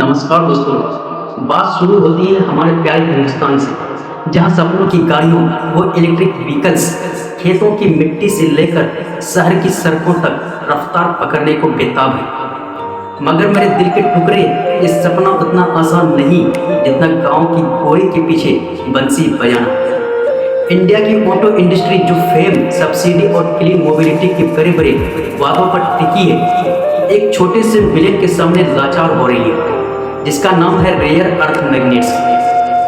नमस्कार दोस्तों। बात शुरू होती है हमारे प्यारे हिंदुस्तान से, जहां सपनों की गाड़ियों वो इलेक्ट्रिक व्हीकल्स खेतों की मिट्टी से लेकर शहर की सड़कों तक रफ्तार पकड़ने को बेताब है। मगर मेरे दिल के टुकड़े, ये सपना उतना आसान नहीं जितना गांव की घोड़ी के पीछे बंसी बजाना। इंडिया की ऑटो इंडस्ट्री जो फेम, सब्सिडी और क्लीन मोबिलिटी के बड़े बड़े वादों पर टिकी है, एक छोटे से विलेन के सामने लाचार हो रही है, जिसका नाम है रेयर अर्थ मैग्नेट्स।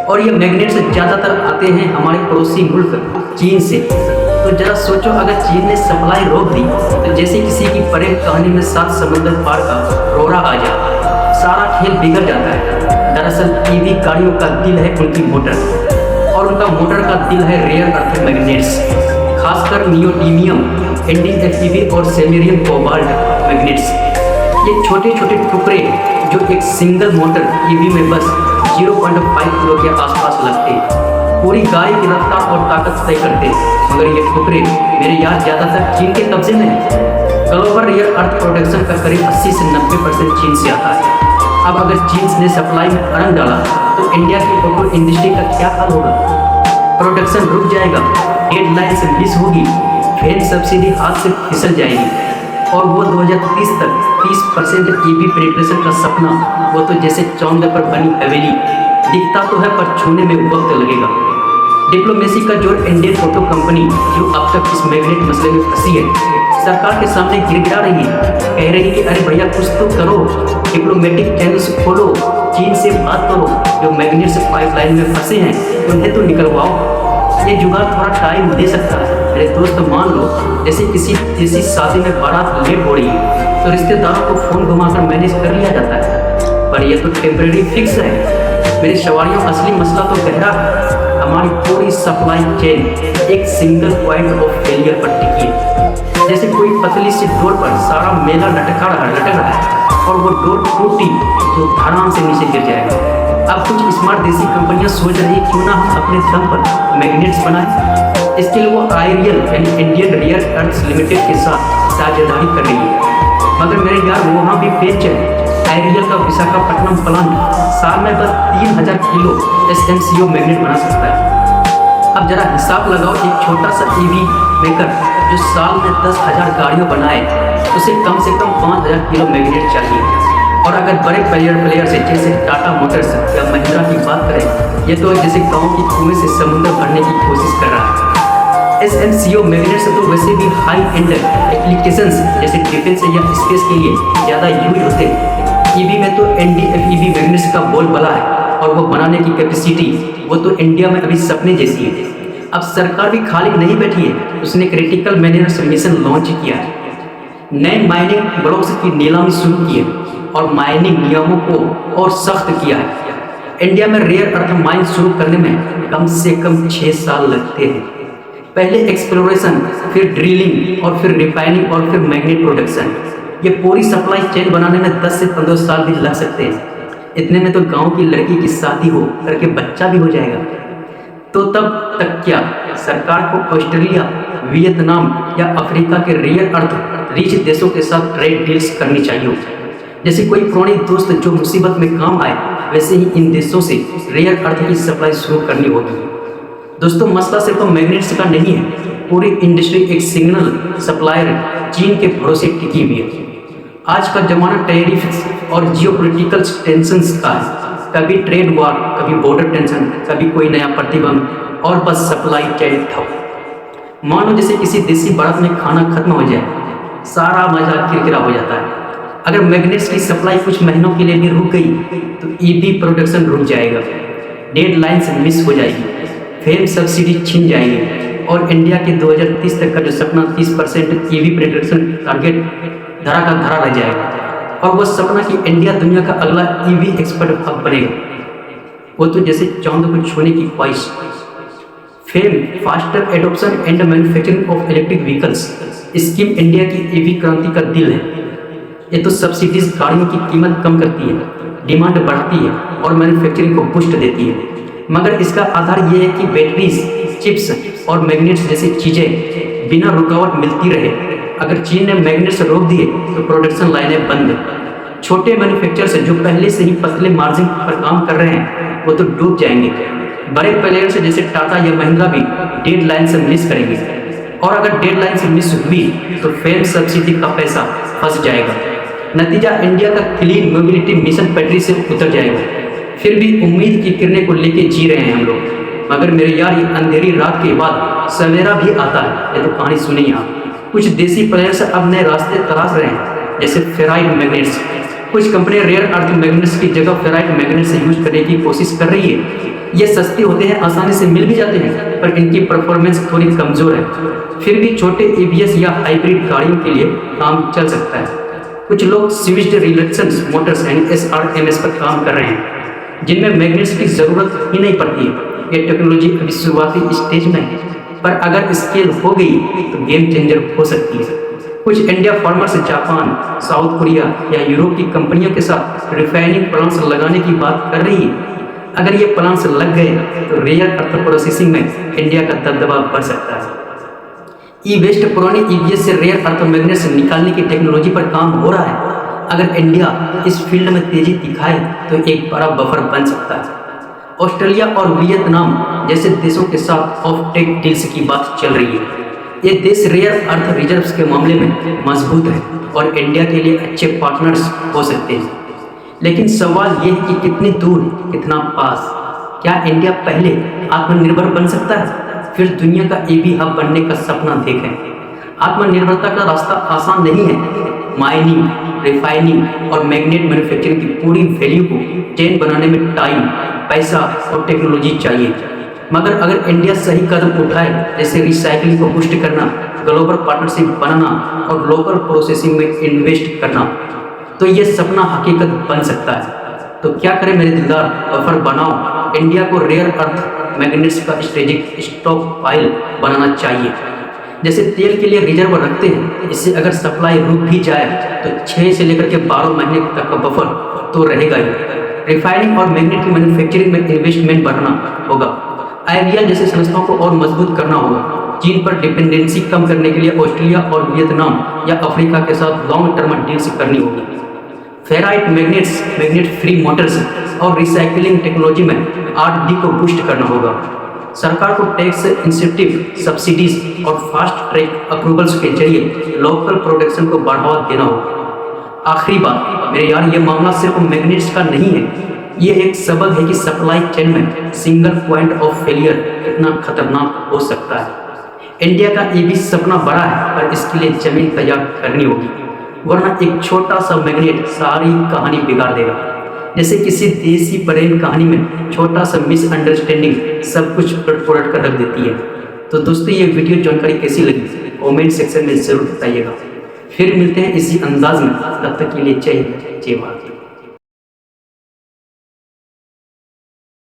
और ये मैग्नेट्स ज़्यादातर आते हैं हमारे पड़ोसी मुल्क चीन से। तो जरा सोचो, अगर चीन ने सप्लाई रोक दी तो जैसे किसी की प्रेम कहानी में 7 समुंदर पार का रोरा आ जाए, सारा खेल बिगड़ जाता है। दरअसल ईवी गाड़ियों का दिल है उनकी मोटर, और उनका मोटर का दिल है रेयर अर्थ मैग्नेट्स, खासकर नियोडीमियम, एनडीएफईवी और सेमेरियम कोबाल्ट मैग्नेट्स। ये छोटे छोटे टुकड़े जो एक सिंगल मोटर ईवी में बस 0.5 किलो के आसपास लगते, पूरी गाड़ी की रफ्तार और ताकत तय करते। मगर ये टुकड़े मेरे यार ज़्यादातर चीन के कब्जे में है। ग्लोबल रियल अर्थ प्रोडक्शन का करीब 80 से 90% चीन से आता है। अब अगर चीन ने सप्लाई में अड़ंग डाला तो इंडिया की ऑटो इंडस्ट्री का क्या हाल होगा? प्रोडक्शन रुक जाएगा, डेडलाइन से मिस होगी, फेम सब्सिडी हाथ से फिसल जाएगी, और वो 2030 तक 30% ईवी पेनिट्रेशन का सपना, वो तो जैसे चांद पर बनी हवेली दिखता तो है, पर छूने में वक्त लगेगा। डिप्लोमेसी का जोर इंडियन ऑटो कंपनी, जो अब तक इस मैग्नेट मसले में फंसी है, सरकार के सामने गिड़गिड़ा रही है, कह रही है कि अरे भैया कुछ तो करो, डिप्लोमेटिक चैनल्स खोलो, चीन से बात करो, जो मैग्नेट्स पाइपलाइन में फंसे हैं उन्हें तो निकलवाओ। ये जुगाड़ थोड़ा टाइम दे सकता है। मेरे दोस्त, मान लो जैसे किसी शादी में बारात लेट हो रही है तो रिश्तेदारों को फ़ोन घुमाकर मैनेज कर लिया जाता है, पर यह तो टेम्परेरी फिक्स है। मेरे सवारियों, असली मसला तो गहरा है। हमारी पूरी सप्लाई चेन एक सिंगल पॉइंट ऑफ फेलियर पर टिकी है। जैसे कोई पतली सी डोर पर सारा मेला लटक रहा है और वो डोर टूटी तो धड़ाम से नीचे गिर जाएगा। अब कुछ स्मार्ट देसी कंपनियां सोच रही है क्यों ना हम अपने दम पर मैग्नेट्स बनाएं। इसके लिए वो आयरियल यानी इंडियन रेयर अर्थ लिमिटेड के साथ साझेदारी कर रही है। मगर मेरे यार, वहाँ भी पेच है। आयरियल का विशाखापट्टनम प्लांट साल में बस 3000 किलो SMCO मैग्नेट बना सकता है। अब जरा हिसाब लगाओ, एक छोटा सा ईवी मेकर जो साल में 10,000 गाड़ियाँ बनाए, उसे कम से कम 5000 किलो मैग्नेट चाहिए। और अगर बड़े प्लेयर से जैसे टाटा मोटर्स या महिंद्रा की बात करें, ये तो जैसे गांव की कुएं से समुद्र भरने की कोशिश कर रहा है। SMCO मैग्नेट्स तो वैसे भी हाई एंड एप्लीकेशंस जैसे डिफेंस या स्पेस के लिए ज़्यादा यूज होते हैं। ईवी में तो NDFEV मैग्नेट्स का बोलबाला है, और वो बनाने की कैपेसिटी वो तो इंडिया में अभी सपने जैसी है। अब सरकार भी खाली नहीं बैठी है, उसने क्रिटिकल मिनरल्स मिशन लॉन्च किया है, नए माइनिंग ब्लॉक्स की नीलामी शुरू की है और माइनिंग नियमों को और सख्त किया है। इंडिया में रेयर अर्थ माइन शुरू करने में कम से कम 6 साल लगते हैं। पहले एक्सप्लोरेशन, फिर ड्रिलिंग, और फिर रिफाइनिंग, और फिर मैग्नेट प्रोडक्शन। ये पूरी सप्लाई चेन बनाने में 10 से 15 साल भी लग सकते हैं। इतने में तो गांव की लड़की की शादी हो करके बच्चा भी हो जाएगा। तो तब तक क्या सरकार को ऑस्ट्रेलिया, वियतनाम या अफ्रीका के रेयर अर्थ रिच देशों के साथ ट्रेड डील्स करनी चाहिए? जैसे कोई पुरानी दोस्त जो मुसीबत में काम आए, वैसे ही इन देशों से रेयर अर्थ की सप्लाई शुरू करनी होगी। दोस्तों, मसला सिर्फ मैग्नेट्स का नहीं है, पूरी इंडस्ट्री एक सिग्नल सप्लायर चीन के भरोसे टिकी हुई है। आज का जमाना टेरिफ्स और जियोपॉलिटिकल टेंशंस का है। कभी ट्रेड वॉर, कभी बॉर्डर टेंशन, कभी कोई नया प्रतिबंध, और बस सप्लाई चेन ठप। मान लो जैसे किसी देसी बारात में खाना खत्म हो जाए, सारा मजा किरकिरा हो जाता है। अगर मैग्नेट्स की सप्लाई कुछ महीनों के लिए भी रुक गई तो ईवी प्रोडक्शन रुक जाएगा, डेडलाइन से मिस हो जाएगी, फेम सब्सिडी छिन जाएगी, और इंडिया के 2030 तक का जो सपना 30% ईवी प्रोडक्शन टारगेट धरा का धरा रह जाएगा। और वो सपना कि इंडिया दुनिया का अगला ईवी एक्सपर्ट हब बनेगा, वो तो जैसे चांद को छूने की ख्वाहिश। Fame, faster adoption and manufacturing of electric vehicles scheme India की ईवी क्रांति का दिल है। ये तो सब्सिडीज गाड़ियों की कीमत कम करती है, डिमांड बढ़ती है और मैन्युफैक्चरिंग को बूस्ट देती है। मगर इसका आधार ये है कि बैटरीज, चिप्स और मैग्नेट्स जैसी चीज़ें बिना रुकावट मिलती रहे। अगर चीन ने मैग्नेट्स रोक दिए तो प्रोडक्शन लाइनें बंद, छोटे मैन्युफैक्चरर्स जो पहले से ही पतले मार्जिन पर काम कर रहे हैं वो तो डूब जाएंगे। बड़े प्लेयर्स जैसे टाटा या महिंद्रा भी डेडलाइन से मिस करेंगे, और अगर डेडलाइन से मिस हुई तो फेम सब्सिडी का पैसा फंस जाएगा। नतीजा इंडिया का क्लीन मोबिलिटी मिशन पटरी से उतर जाएगा। फिर भी उम्मीद की किरणें को लेके जी रहे हैं हम लोग। मगर मेरे यार, ये अंधेरी रात के बाद सवेरा भी आता है, ये तो कहानी सुनी आप। कुछ देसी प्लेयर्स अब नए रास्ते तलाश रहे हैं, जैसे फेराइट मैग्नेट्स। कुछ कंपनियां रेयर अर्थ मैग्नेट्स की जगह फेराइट मैग्नेट्स यूज करने की कोशिश कर रही है। ये सस्ते होते हैं, आसानी से मिल भी जाते हैं, पर इनकी परफॉर्मेंस थोड़ी कमज़ोर है। फिर भी छोटे EVS या हाइब्रिड गाड़ियों के लिए काम चल सकता है। कुछ लोग स्विच्ड रिडक्शन मोटर्स यानी SRMS पर काम कर रहे हैं, जिनमें मैग्नेट्स की ज़रूरत ही नहीं पड़ती है। ये टेक्नोलॉजी अभी शुरुआती स्टेज में है, पर अगर स्केल हो गई तो गेम चेंजर हो सकती है। कुछ India farmers Japan, south Korea या यूरोप की कंपनियों के साथ रिफाइनिंग प्लांट्स लगाने की बात कर रही है। अगर ये प्लांट्स लग गए तो रेयर अर्थ प्रोसेसिंग में इंडिया का दबदबा बढ़ सकता है। ई-वेस्ट पुरानी EVS से रेयर अर्थ मैग्नेट्स निकालने की टेक्नोलॉजी पर काम हो रहा है। अगर इंडिया इस फील्ड में तेजी दिखाए तो एक बड़ा बफर बन सकता है। ऑस्ट्रेलिया और वियतनाम जैसे देशों के साथ ऑफ टेक डील्स की बात चल रही है। ये देश रेयर अर्थ रिजर्व्स के मामले में मजबूत है और इंडिया के लिए अच्छे पार्टनर्स हो सकते हैं। लेकिन सवाल ये है कि कितनी दूर, कितना पास। क्या इंडिया पहले आत्मनिर्भर बन सकता है, फिर दुनिया का EV हब बनने का सपना देखें। आत्मनिर्भरता का रास्ता आसान नहीं है। माइनिंग, रिफाइनिंग और मैग्नेट मैन्युफैक्चरिंग की पूरी वैल्यू को चेन बनाने में टाइम, पैसा और टेक्नोलॉजी चाहिए। मगर अगर इंडिया सही कदम उठाए, जैसे रिसाइकलिंग को बूस्ट करना, ग्लोबल पार्टनरशिप बनाना और लोकल प्रोसेसिंग में इन्वेस्ट करना, तो ये सपना हकीकत बन सकता है। तो क्या करें मेरे दिलदार, बफर बनाओ। इंडिया को रेयर अर्थ मैग्नेट्स का स्ट्रेटेजिक स्टॉक पाइल बनाना चाहिए। जैसे तेल के लिए रिजर्व रखते हैं, इससे अगर सप्लाई रुक भी जाए तो 6 से लेकर के 12 महीने तक का बफर तो रहेगा ही। रिफाइनिंग और मैग्नेट की मैन्युफैक्चरिंग में इन्वेस्टमेंट बढ़ाना होगा। IVL जैसे संस्थाओं को और मजबूत करना होगा। चीन पर डिपेंडेंसी कम करने के लिए ऑस्ट्रेलिया और वियतनाम या अफ्रीका के साथ लॉन्ग टर्म डील्स करनी होगी। Ferrite magnets, magnet free Motors और रिसाइकलिंग टेक्नोलॉजी में R&D को बूस्ट करना होगा। सरकार को टैक्स इंसेंटिव, सब्सिडीज और फास्ट ट्रैक अप्रूवल्स के जरिए लोकल प्रोडक्शन को बढ़ावा देना होगा। आखिरी बात मेरे यार, ये मामला सिर्फ मैग्नेट्स का नहीं है, ये एक सबक है कि सप्लाई चेन में सिंगल पॉइंट ऑफ फेलियर कितना खतरनाक हो सकता है। इंडिया का EV सपना बड़ा है, पर इसके लिए जमीन तैयार करनी होगी, वरना एक छोटा सा मैग्नेट सारी कहानी बिगाड़ देगा। जैसे किसी देसी प्रेम कहानी में छोटा सा मिसअंडरस्टैंडिंग सब कुछ पलट कर रख देती है। तो दोस्तों, ये वीडियो जानकारी कैसी लगी कमेंट सेक्शन में ज़रूर बताइएगा। फिर मिलते हैं इसी अंदाज में, तब तक के लिए जय हिंद, जय भारत।